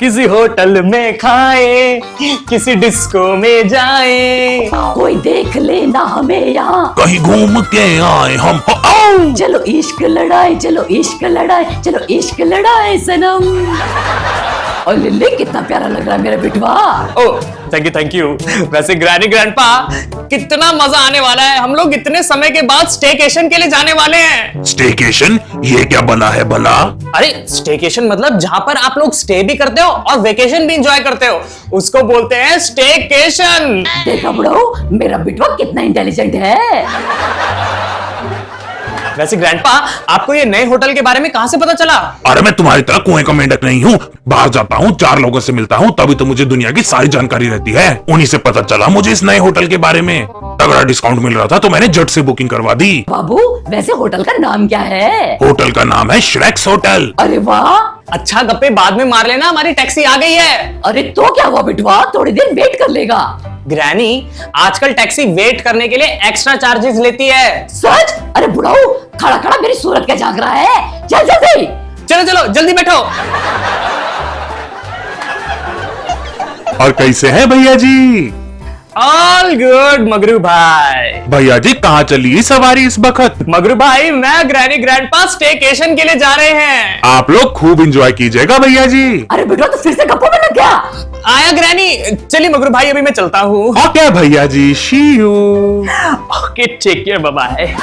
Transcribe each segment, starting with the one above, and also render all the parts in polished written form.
किसी होटल में खाए, किसी डिस्को में जाए, कोई देख लेना हमें यहाँ, कहीं घूम के आए हम। चलो इश्क लड़ाए, चलो इश्क लड़ाए, चलो इश्क लड़ाए सनम। और लिल्ली कितना प्यारा लग रहा है मेरा बिटवा। ओ थैंक यू। वैसे ग्रैनी ग्रैंडपा, कितना मजा आने वाला है। हम लोग इतने समय के बाद स्टेकेशन के लिए जाने वाले हैं। स्टेकेशन? ये क्या बना है भला? अरे स्टेकेशन मतलब जहां पर आप लोग स्टे भी करते हो और वेकेशन भी एंजॉय करते हो, उसको बोलते हैं स्टेकेशन। देखा बुढ़ो, मेरा बिटवा कितना इंटेलिजेंट है। वैसे ग्रैंडपा, आपको ये नए होटल के बारे में कहां से पता चला? अरे मैं तुम्हारी तरह कुएं का मेंढक नहीं हूँ। बाहर जाता हूँ, 4 लोगों से मिलता हूँ, तभी तो मुझे दुनिया की सारी जानकारी रहती है। उन्हीं से पता चला मुझे इस नए होटल के बारे में। तगड़ा डिस्काउंट मिल रहा था तो मैंने झट से बुकिंग करवा दी। बाबू, वैसे होटल का नाम क्या है? होटल का नाम है श्रेक्स होटल। अरे वाह। अच्छा गप्पे बाद में मार लेना, हमारी टैक्सी आ गई है। अरे तो क्या हुआ बिटवा, थोड़ी देर वेट कर लेगा। ग्रैनी, आजकल टैक्सी वेट करने के लिए एक्स्ट्रा चार्जेस लेती है। सच? अरे बुढ़ाऊ, खड़ा खड़ा मेरी सूरत क्या झांक रहा है। चल जल्दी। चलो जल्दी बैठो। और कैसे हैं भैया जी? ऑल गुड मगरू भाई। भैया जी कहाँ चली सवारी इस वक्त? मगरू भाई, मैं ग्रैनी ग्रैंडपा स्टेकेशन के लिए जा रहे हैं। आप लोग खूब एंजॉय कीजिएगा भैया जी। अरे बेटा, तो फिर से गप्पों में लग गया। आया ग्रैनी। चलिए मगरू भाई, अभी मैं चलता हूँ। ओके भैया जी, see you. Okay, take care, bye bye.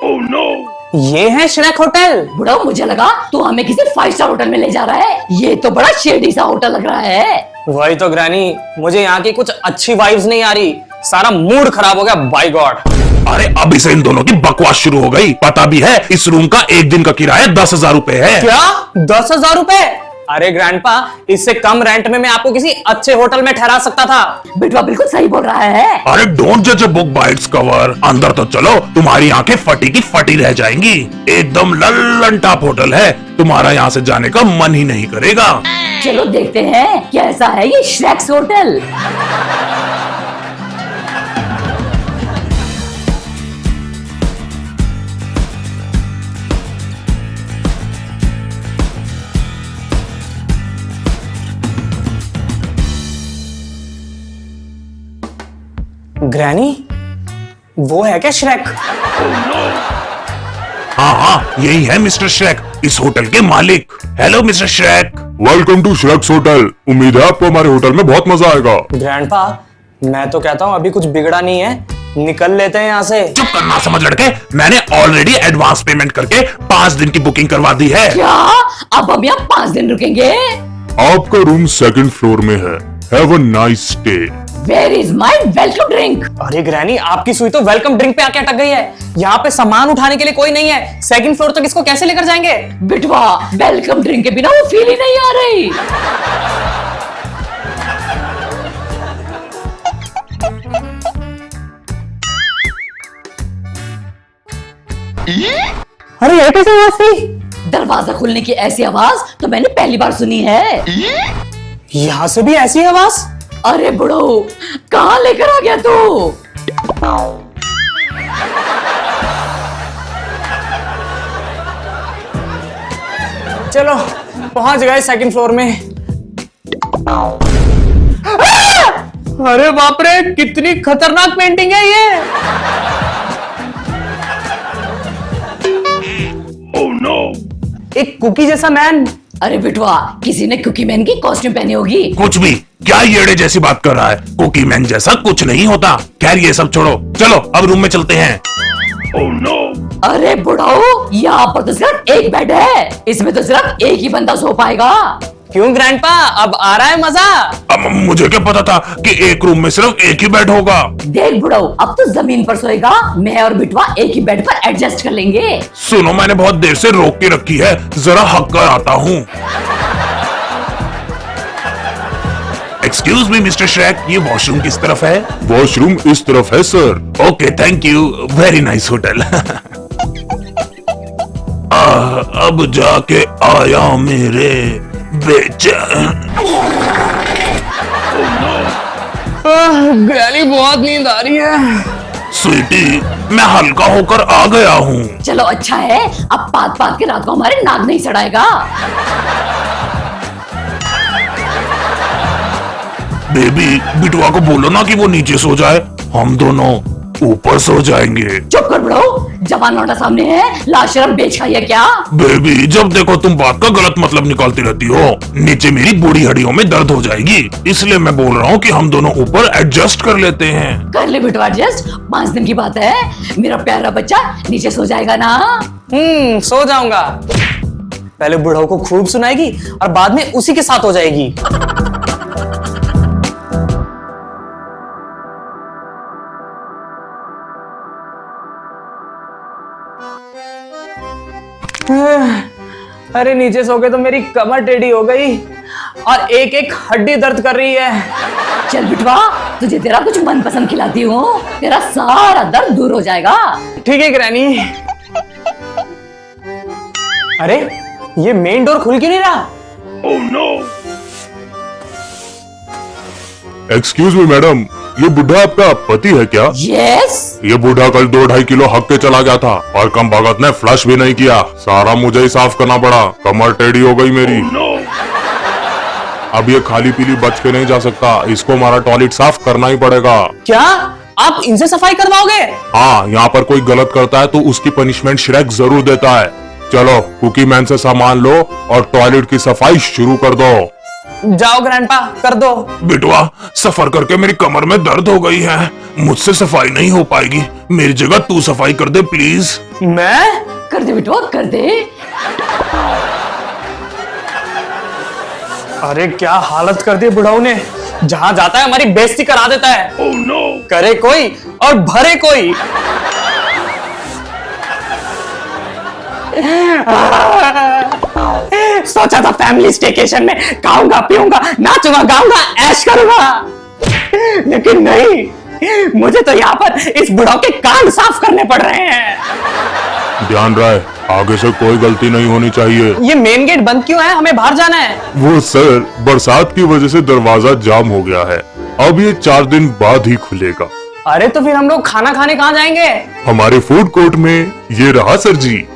Oh no. ये है श्रेक होटल। बुढ़ा, मुझे लगा तू हमें किसी 5 स्टार होटल में ले जा रहा है। ये तो बड़ा शेडी सा होटल लग रहा है। वही तो ग्रैनी, मुझे यहाँ की कुछ अच्छी वाइब्स नहीं आ रही। सारा मूड खराब हो गया, बाय गॉड। अरे अब इसे इन दोनों की बकवास शुरू हो गई। पता भी है इस रूम का एक दिन का किराया 10,000 रुपए है। क्या? 10,000 रुपए? अरे ग्रैंडपा, इससे कम रेंट में मैं आपको किसी अच्छे होटल में ठहरा सकता था। बिटवा बिल्कुल सही बोल रहा है। अरे डोंट जज a book by its cover. अंदर तो चलो, तुम्हारी आंखें फटी की फटी रह जाएंगी। एकदम लल्लन टॉप होटल है, तुम्हारा यहाँ से जाने का मन ही नहीं करेगा। चलो देखते हैं कैसा है ये श्रेक्स होटल। ग्रैनी, वो है क्या श्रेक? हाँ, यही है मिस्टर श्रेक, इस होटल के मालिक। Hello mister Shrek. Welcome to Shrek's hotel. उम्मीद है आपको हमारे होटल में बहुत मजा आएगा। ग्रैंडपा, मैं तो कहता हूँ अभी कुछ बिगड़ा नहीं है, निकल लेते हैं यहाँ से। चुप करना समझ लड़के, मैंने ऑलरेडी एडवांस पेमेंट करके 5 दिन की बुकिंग करवा दी है। क्या? अब हम यहाँ 5 दिन रुकेंगे? आपका रूम 2nd फ्लोर में है। Have a nice stay. Where is my welcome drink? अरे ग्रैनी, आपकी सुई तो वेलकम ड्रिंक पे आके अटक गई है। यहाँ पे सामान उठाने के लिए कोई नहीं है। 2nd फ्लोर तक इसको कैसे लेकर जाएंगे? बिटवा, वेलकम ड्रिंक के बिना वो फील ही नहीं आ रही। अरे ये कैसे आवाज थी? दरवाजा खुलने की ऐसी आवाज तो मैंने पहली बार सुनी है। यहाँ से भी ऐसी आवाज? अरे बुढ़ो, कहाँ लेकर आ गया तू? चलो पहुंच गए 2nd फ्लोर में। अरे बाप रे, कितनी खतरनाक पेंटिंग है ये। Oh no. एक कुकी जैसा मैन। अरे बिटवा, किसी ने कुकी मैन की कॉस्ट्यूम पहनी होगी। कुछ भी, क्या येड़े जैसी बात कर रहा है? कुकी मैन जैसा कुछ नहीं होता। खैर ये सब छोड़ो, चलो अब रूम में चलते हैं। Oh no. अरे बुढ़ाओ, यहाँ पर तो सिर्फ एक बेड है, इसमें तो सिर्फ एक ही बंदा सो पाएगा। क्यों ग्रैंडपा, अब आ रहा है मजा? अब मुझे क्या पता था कि एक रूम में सिर्फ एक ही बेड होगा। देख बुढ़ाओ, अब तो जमीन पर सोएगा, मैं और बिटवा एक ही बेड पर एडजस्ट कर लेंगे। सुनो, मैंने बहुत देर से रोक के रखी है, जरा हक कर आता हूँ। एक्सक्यूज मी मिस्टर श्रेक, ये वॉशरूम किस तरफ है? वॉशरूम इस तरफ है sir. Okay thank you, very nice hotel. अब जाके आया मेरे बेचैन। ग्रैनी, बहुत नींद आ रही है। स्वीटी, मैं हल्का होकर आ गया हूँ। चलो अच्छा है, अब पात पात के रात को हमारे नाक नहीं सड़ाएगा। बेबी, बिटवा को बोलो ना कि वो नीचे सो जाए, हम दोनों ऊपर सो जाएंगे। चुप कर बड़ो, जवान लौंडा सामने है, लाश शर्म बेच खाई है क्या? बेबी, जब देखो तुम बात का गलत मतलब निकालती रहती हो। नीचे मेरी बूढ़ी हड्डियों में दर्द हो जाएगी, इसलिए मैं बोल रहा हूँ कि हम दोनों ऊपर एडजस्ट कर लेते हैं। कर ले बिटवा एडजस्ट, 5 दिन की बात है, मेरा प्यारा बच्चा नीचे सो जाएगा ना। सो जाऊंगा। पहले बुढ़ाऊ को खूब सुनाएगी और बाद में उसी के साथ हो जाएगी। अरे नीचे सो के तो मेरी कमर टेढ़ी हो गई और एक एक हड्डी दर्द कर रही है। चल बिटवा, तुझे तेरा कुछ मनपसंद खिलाती हूँ, तेरा सारा दर्द दूर हो जाएगा। ठीक है ग्रैनी। अरे ये मेन डोर खुल क्यों नहीं रहा? Oh no. Excuse me madam, ये बुढ़ा आपका पति है क्या? यस। ये बूढ़ा कल 2-2.5 किलो हक के चला गया था और कम भगत ने फ्लश भी नहीं किया। सारा मुझे ही साफ करना पड़ा, कमर टेढ़ी हो गई मेरी। अब ये खाली पीली बच के नहीं जा सकता, इसको हमारा टॉयलेट साफ करना ही पड़ेगा। क्या आप इनसे सफाई करवाओगे? हाँ, यहाँ पर कोई गलत करता है तो उसकी पनिशमेंट श्रेक जरूर देता है। चलो कुकी मैन से सामान लो और टॉयलेट की सफाई शुरू कर दो। जाओ ग्रैंडपा, कर दो। बिटवा, सफर करके मेरी कमर में दर्द हो गई है, मुझसे सफाई नहीं हो पाएगी, मेरी जगह तू सफाई कर दे प्लीज। मैं? कर दे बिटवा, कर दे। अरे क्या हालत कर दी बुढ़ाऊ ने, जहां जाता है हमारी बेइज्जती करा देता है। oh, no. करे कोई और भरे कोई। सोचा था फैमिली स्टेकेशन में खाऊंगा पीऊंगा नाचूंगा गाऊंगा ऐश करूंगा, लेकिन नहीं, मुझे तो यहाँ पर इस बुढ़ाऊ के कान साफ करने पड़ रहे हैं। ध्यान रहे, आगे से कोई गलती नहीं होनी चाहिए। ये मेन गेट बंद क्यों है? हमें बाहर जाना है। वो सर, बरसात की वजह से दरवाजा जाम हो गया है, अब ये 4 दिन बाद ही खुलेगा। अरे तो फिर हम लोग खाना खाने कहाँ जाएंगे? हमारे फूड कोर्ट में। ये रहा सर जी।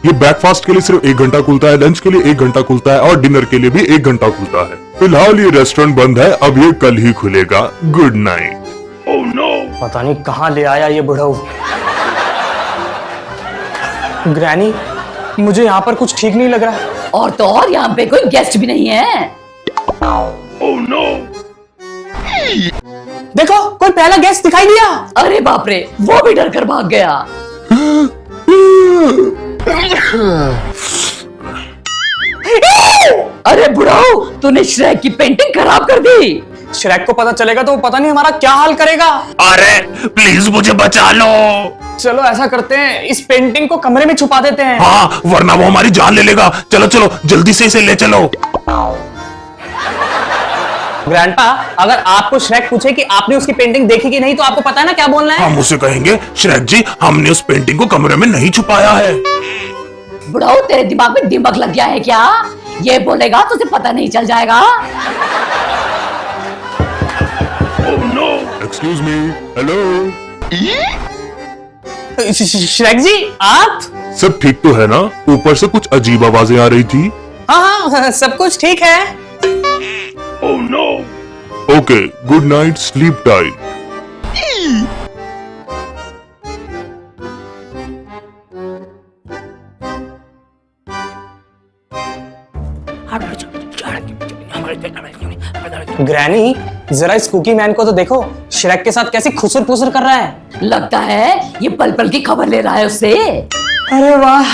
ये ब्रेकफास्ट के लिए सिर्फ 1 घंटा खुलता है, लंच के लिए 1 घंटा खुलता है और डिनर के लिए भी 1 घंटा खुलता है। फिलहाल ये रेस्टोरेंट बंद है, अब ये कल ही खुलेगा। Good night. Oh no. पता नहीं कहाँ ले आया ये बुढ़ाऊ। ग्रैनी, मुझे यहाँ पर कुछ ठीक नहीं लग रहा। और तो और यहाँ पे कोई गेस्ट भी नहीं है। Oh no. देखो, कोई पहला गेस्ट दिखाई दिया। अरे बाप रे, वो भी डर कर भाग गया। अरे बुढ़ाऊ, तूने श्रेक की पेंटिंग खराब कर दी। श्रेक को पता चलेगा तो वो पता नहीं हमारा क्या हाल करेगा। अरे प्लीज मुझे बचा लो। चलो ऐसा करते हैं, इस पेंटिंग को कमरे में छुपा देते हैं। हाँ, वरना वो हमारी जान ले लेगा। चलो चलो, जल्दी से इसे ले चलो। ग्रैंडपा, अगर आपको श्रेक पूछे कि आपने उसकी पेंटिंग देखी कि नहीं तो आपको पता है ना क्या बोलना है? हम उसे कहेंगे, श्रेक जी, हमने उस पेंटिंग को कमरे में नहीं छुपाया है। बुढ़ाऊ, तेरे दिमाग में दिमाग लग गया है क्या? ये बोलेगा तो उसे पता नहीं चल जाएगा। Excuse me, hello. श्रेक जी, आप? सब ठीक तो है ना? ऊपर से कुछ अजीब आवाजें आ रही थी। हाँ, सब कुछ ठीक है। Oh no. Okay, good night, sleep tight. Granny, जरा इस कुकी मैन को तो देखो, श्रेक के साथ कैसी खुसर फुसर कर रहा है। लगता है ये पल पल की खबर ले रहा है उससे। अरे वाह,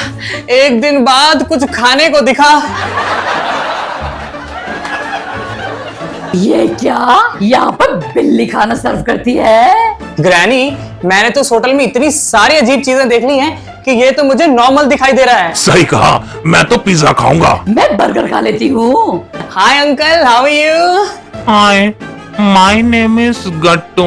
एक दिन बाद कुछ खाने को दिखा। ये क्या? यहाँ पर बिल्ली खाना सर्व करती है। ग्रैनी, मैंने तो इस होटल में इतनी सारी अजीब चीजें देख ली हैं कि ये तो मुझे नॉर्मल दिखाई दे रहा है। सही कहा, मैं तो पिज्जा खाऊंगा। मैं बर्गर खा लेती हूँ। Hi uncle, how are you? Hi, my name is Gattu.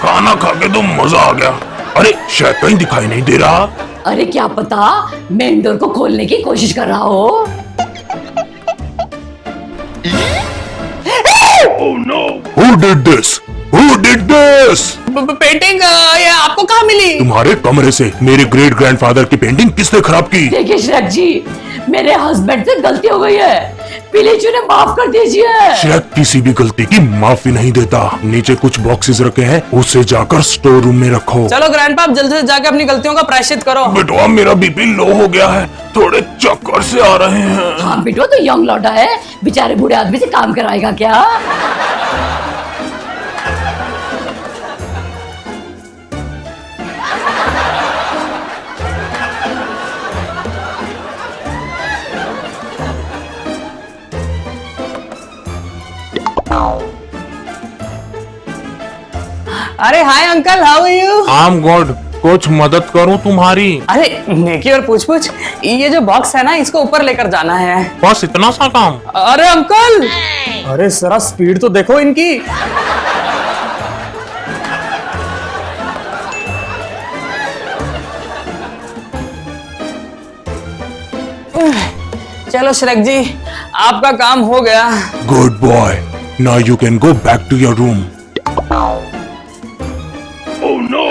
खाना खा के तो मजा आ गया। अरे शायद कहीं दिखाई नहीं दे रहा। अरे क्या पता मेन डोर को खोलने की कोशिश कर रहा हो। Who did this? Who did this? Painting ये आपको कहाँ मिली? तुम्हारे कमरे से मेरे ग्रेट ग्रैंडफादर की पेंटिंग किसने खराब की? देखिए श्रेक जी, मेरे हस्बैंड से गलती हो गई है, प्लीज उन्हें माफ कर दीजिए। शायद किसी भी गलती की माफी नहीं देता। नीचे कुछ बॉक्सेस रखे हैं, उसे जाकर स्टोर रूम में रखो। चलो ग्रैंडपा, आप जल्दी से जाके अपनी गलतियों का प्रायश्चित करो। बेटवा मेरा बीपी लो हो गया है, थोड़े चक्कर से आ रहे हैं। हाँ बेटो, तो यंग लौटा है, बेचारे बूढ़े आदमी से काम कराएगा क्या? अरे hi uncle, how are you? Oh my god, कुछ मदद करूं तुम्हारी? अरे नेकी और पूछ पूछ, ये जो बॉक्स है ना, इसको ऊपर लेकर जाना है। बस इतना सा काम? अरे अंकल, अरे जरा स्पीड तो देखो इनकी। चलो श्रेक जी, आपका काम हो गया। Good boy, now you can go back to your room. Oh no!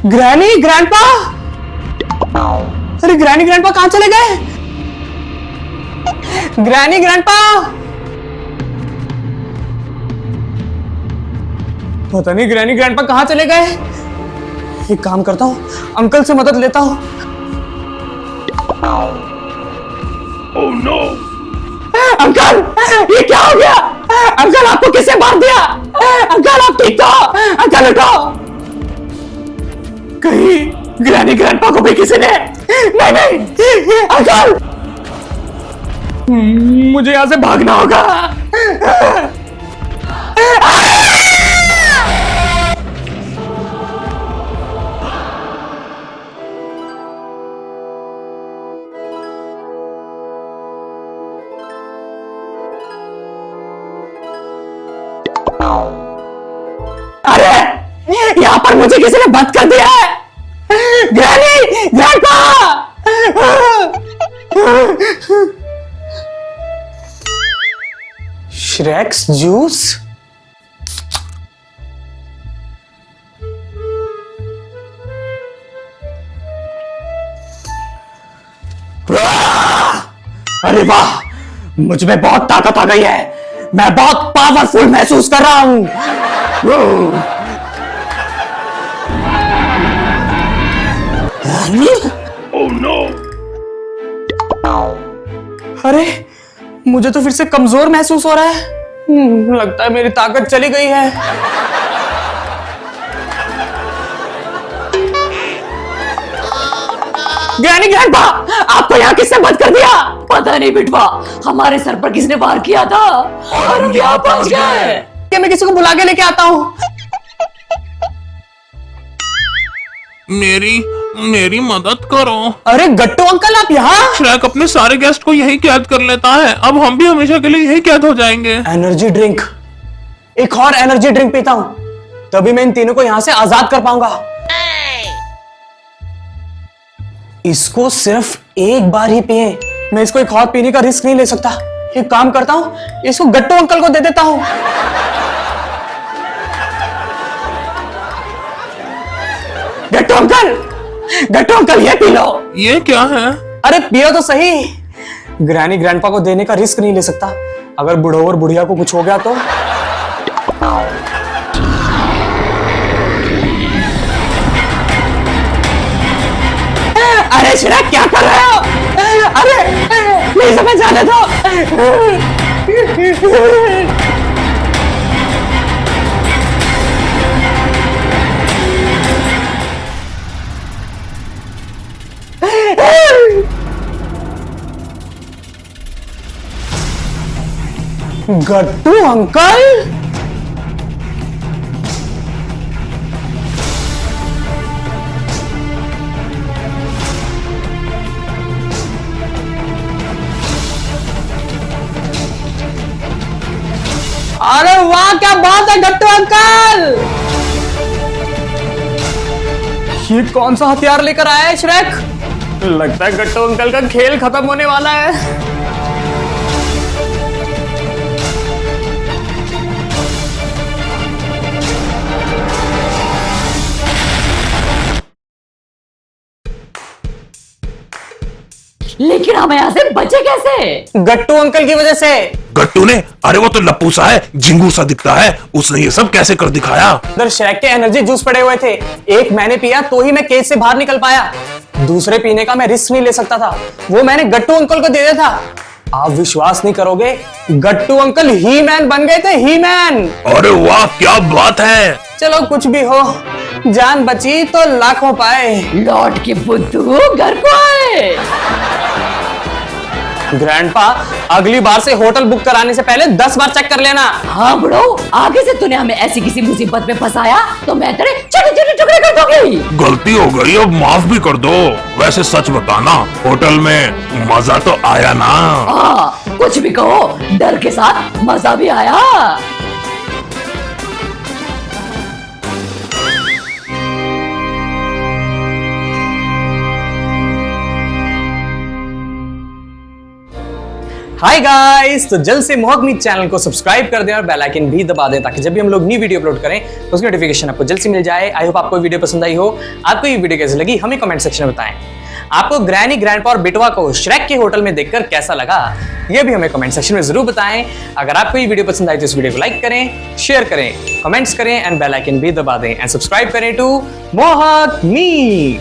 Granny, grandpa, अरे ग्रैनी ग्रैंडपा कहाँ चले गए? ग्रैनी, ग्रैंडपा, पता नहीं ग्रैनी ग्रैंडपा कहाँ चले गए। एक काम करता हूँ, अंकल से मदद लेता हूँ। Oh no! अंकल, ये क्या हो गया? अंकल, आपको किसने मार दिया? अंकल, आप ठीक तो? अंकल उठो। कहीं ग्रैनी ग्रैंडपा को भी किसी ने? नहीं नहीं अंकल, मुझे यहां से भागना होगा। अरे यहां पर मुझे किसी ने बंद कर दिया है। Granny, grandpa, Shrek's juice. अरे वाह, मुझ में बहुत ताकत आ गई है, मैं बहुत पावरफुल महसूस कर रहा हूं। Oh no! अरे मुझे तो फिर से कमजोर महसूस हो रहा है। लगता है मेरी ताकत चली गई है। ग्रैनी ग्रैंडपा, आपको यहाँ किसने बंद कर दिया? पता नहीं बिटवा, हमारे सर पर किसने वार किया था और हम यहाँ पहुंच गए। कि मैं किसी को बुला के लेके आता हूँ। मेरी मदद करो। अरे गट्टू अंकल, आप यहाँ? श्रेक अपने सारे गेस्ट को यही कैद कर लेता है, अब हम भी हमेशा के लिए यही कैद हो जाएंगे। एनर्जी ड्रिंक, एक और एनर्जी ड्रिंक पीता हूँ, तभी मैं इन तीनों को यहाँ से आजाद कर पाऊंगा। इसको सिर्फ एक बार ही पिए, मैं इसको एक और पीने का रिस्क नहीं ले सकता। एक काम करता हूँ, इसको गट्टू अंकल को दे देता हूँ। गट्टू अंकल, गट्टू अंकल, ये पी लो। ये क्या है? अरे पियो तो सही। ग्रैनी ग्रैंडपा को देने का रिस्क नहीं ले सकता, अगर बुढ़ो और बुढ़िया को कुछ हो गया तो। अरे श्रेक, क्या कर रहे हो? अरे प्लीज हमें जाने दो। गट्टू अंकल। अरे वाह, क्या बात है गट्टू अंकल। ये कौन सा हथियार लेकर आया है श्रेक? लगता है गट्टू अंकल का खेल खत्म होने वाला है। लेकिन हम यहाँ से बचे कैसे? गट्टू अंकल की वजह से। गट्टू ने? अरे वो तो लप्पू सा है, झिंगू सा दिखता है, उसने ये सब कैसे कर दिखाया? उधर श्रेक के एनर्जी जूस पड़े हुए थे, एक मैंने पिया तो ही मैं केज से बाहर निकल पाया। दूसरे पीने का मैं रिस्क नहीं ले सकता था, वो मैंने गट्टू अंकल को दे दिया था। आप विश्वास नहीं करोगे, गट्टू अंकल ही मैन बन गए थे, ही मैन। अरे वाह, क्या बात है। चलो कुछ भी हो, जान बची तो लाखों पाए। लौट के बुद्धू घर को आए। ग्रैंडपा, अगली बार से होटल बुक कराने से पहले 10 बार चेक कर लेना। हाँ बुढ़ो, आगे से तूने हमें ऐसी किसी मुसीबत में फंसाया तो मैं तेरे छोटे छोटे टुकड़े कर दूंगी। गलती हो गई, अब माफ भी कर दो। वैसे सच बताना, होटल में मजा तो आया ना? हाँ, कुछ भी कहो, डर के साथ मजा भी आया। हाय गाइस, तो जल्द से मोहकमी चैनल को सब्सक्राइब कर दें और बेल आइकन भी दबा दें ताकि जब भी हम लोग नई वीडियो अपलोड करें तो उसकी नोटिफिकेशन आपको जल्द से मिल जाए। आई होप आपको वीडियो पसंद आई हो। आपको ये वीडियो कैसी लगी हमें कमेंट सेक्शन में बताएं। आपको ग्रैनी, ग्रैंडपा और बिटवा को श्रेक के होटल में देखकर कैसा लगा, ये भी हमें कमेंट सेक्शन में जरूर बताएं। अगर आपको ये वीडियो पसंद आई तो इस वीडियो को लाइक करें, शेयर करें, कमेंट्स करें एंड बेल आइकन भी दबा दें एंड सब्सक्राइब करें टू मोहकमी।